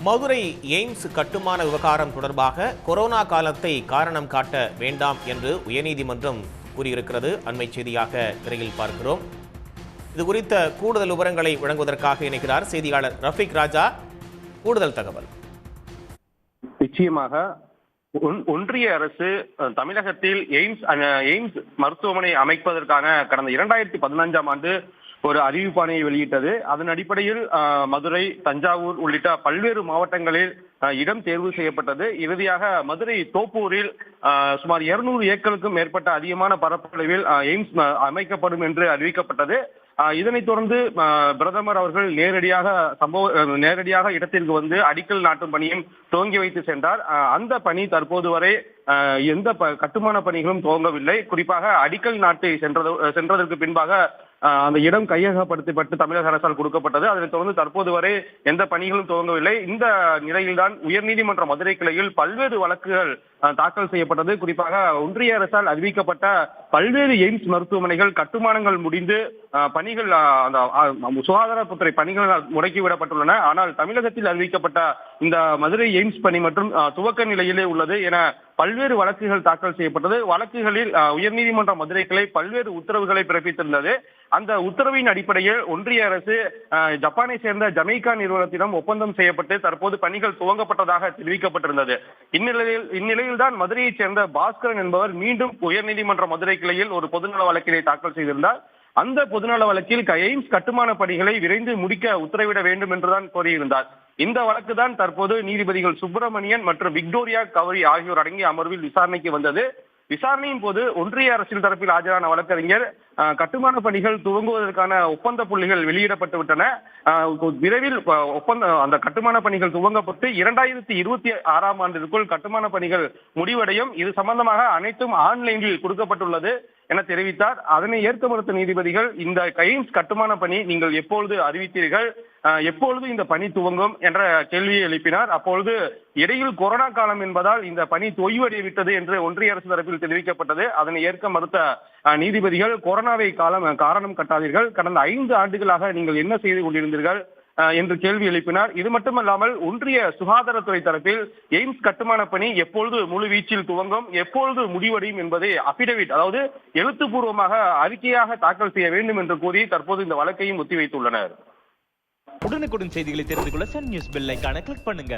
Madurai AIIMS கட்டுமான விவகாரம் தொடர்பாக கொரோனா காலத்தை காரணம் காட்ட வேண்டாம் என்று உயர்நீதிமன்றம் கூறியிருக்கிறது. அண்மை செய்தியாக திரையில் பார்க்கிறோம். இது குறித்த கூடுதல் விவரங்களை வழங்குவதற்காக இணைக்கிறார் செய்தியாளர் ரஃபீக் ராஜா. கூடுதல் தகவல். நிச்சயமாக ஒன்றிய அரசு தமிழகத்தில் எய்ம்ஸ் மருத்துவமனை அமைப்பதற்கான கடந்த 2015ஆம் ஆண்டு ஒரு அறிவிப்பாணையை வெளியிட்டது. அதன் அடிப்படையில் மதுரை, தஞ்சாவூர் உள்ளிட்ட பல்வேறு மாவட்டங்களில் இடம் தேர்வு செய்யப்பட்டது. இறுதியாக மதுரை தோப்பூரில் சுமார் 200 ஏக்கருக்கும் மேற்பட்ட அதிகமான பரப்பளவில் எய்ம்ஸ் அமைக்கப்படும் என்று அறிவிக்கப்பட்டது. இதனைத் தொடர்ந்து பிரதமர் அவர்கள் நேரடியாக இடத்திற்கு வந்து அடிக்கல் நாட்டும் பணியும் துவங்கி வைத்து சென்றார். அந்த பணி தற்போது வரை எந்த கட்டுமான பணிகளும் துவங்கவில்லை. குறிப்பாக அடிக்கல் நாட்டு சென்றதற்கு பின்பாக அந்த இடம் கையகப்படுத்தப்பட்டு தமிழக அரசால் கொடுக்கப்பட்டது. அதனைத் தொடர்ந்து தற்போது வரை எந்த பணிகளும் துவங்கவில்லை. இந்த நிலையில்தான் உயர்நீதிமன்ற மதுரை கிளையில் பல்வேறு வழக்குகள் தாக்கல் செய்யப்பட்டது. குறிப்பாக ஒன்றிய அரசால் அறிவிக்கப்பட்ட பல்வேறு எய்ம்ஸ் மருத்துவமனைகள் கட்டுமானங்கள் முடிந்து பணிகள் அந்த சுகாதாரத்துறை பணிகள் முடக்கிவிடப்பட்டுள்ளன. ஆனால் தமிழகத்தில் அறிவிக்கப்பட்ட இந்த மதுரை எய்ம்ஸ் பணி மற்றும் துவக்க நிலையிலே உள்ளது என பல்வேறு வழக்குகள் தாக்கல் செய்யப்பட்டது. வழக்குகளில் உயர்நீதிமன்ற மதுரை கிளை பல்வேறு உத்தரவுகளை பிறப்பித்திருந்தது. அந்த உத்தரவின் அடிப்படையில் ஒன்றிய அரசு ஜப்பானை சேர்ந்த ஜமைக்கா நிறுவனத்திடம் ஒப்பந்தம் செய்யப்பட்டு தற்போது பணிகள் துவங்கப்பட்டதாக தெரிவிக்கப்பட்டிருந்தது. இந்நிலையில்தான் மதுரையைச் சேர்ந்த பாஸ்கரன் என்பவர் மீண்டும் உயர்நீதிமன்ற மதுரை கிளையில் ஒரு பொதுநல வழக்கினை தாக்கல் செய்திருந்தார். அந்த பொதுநல வழக்கில் எய்ம்ஸ் கட்டுமான பணிகளை விரைந்து முடிக்க உத்தரவிட வேண்டும் என்றுதான் கோரியிருந்தார். இந்த வழக்கு தான் தற்போது நீதிபதிகள் சுப்பிரமணியன் மற்றும் விக்டோரியா கவரி ஆகியோர் அடங்கிய அமர்வில் விசாரணைக்கு வந்தது. விசாரணையின் போது ஒன்றிய அரசின் தரப்பில் ஆஜரான வழக்கறிஞர் கட்டுமான பணிகள் துவங்குவதற்கான ஒப்பந்த புள்ளிகள் வெளியிடப்பட்டு விட்டன. விரைவில் அந்த கட்டுமான பணிகள் துவங்கப்பட்டு 2026ஆம் ஆண்டிற்குள் கட்டுமான பணிகள் முடிவடையும். இது சம்பந்தமாக அனைத்தும் ஆன்லைனில் கொடுக்கப்பட்டுள்ளது என தெரிவித்தார். அதனை ஏற்க மறுத்த நீதிபதிகள் இந்த எய்ம்ஸ் கட்டுமான பணி நீங்கள் எப்பொழுது அறிவித்தீர்கள், எப்பொழுது இந்த பணி துவங்கும் என்ற கேள்வியை எழுப்பினார். அப்பொழுது இடையில் கொரோனா காலம் என்பதால் இந்த பணி தொய்வடைய விட்டது என்று ஒன்றிய அரசு தரப்பில் தெரிவிக்கப்பட்டது. அதனை ஏற்க மறுத்த நீதிபதிகள் கொரோனாவை காரணம் காட்டாதீர்கள், கடந்த 5 ஆண்டுகளாக நீங்கள் என்ன செய்து கொண்டிருந்தீர்கள் என்று கேள்வி எழுப்பினார். இது மட்டுமல்லாமல் ஒன்றிய சுகாதாரத்துறை தரப்பில் எய்ம்ஸ் கட்டுமான பணி எப்பொழுது முழுவீச்சில் துவங்கும், எப்பொழுது முடிவடையும் என்பதை அபிடவிட், அதாவது எழுத்துப்பூர்வமாக அறிக்கையாக தாக்கல் செய்ய வேண்டும் என்று கூறி தற்போது இந்த வழக்கையும் ஒத்திவைத்துள்ளனர். உடனுக்குடன் செய்திகளை தெரிந்து கொள்ள சன் நியூஸ் பெல் ஐகானை கிளிக் பண்ணுங்க.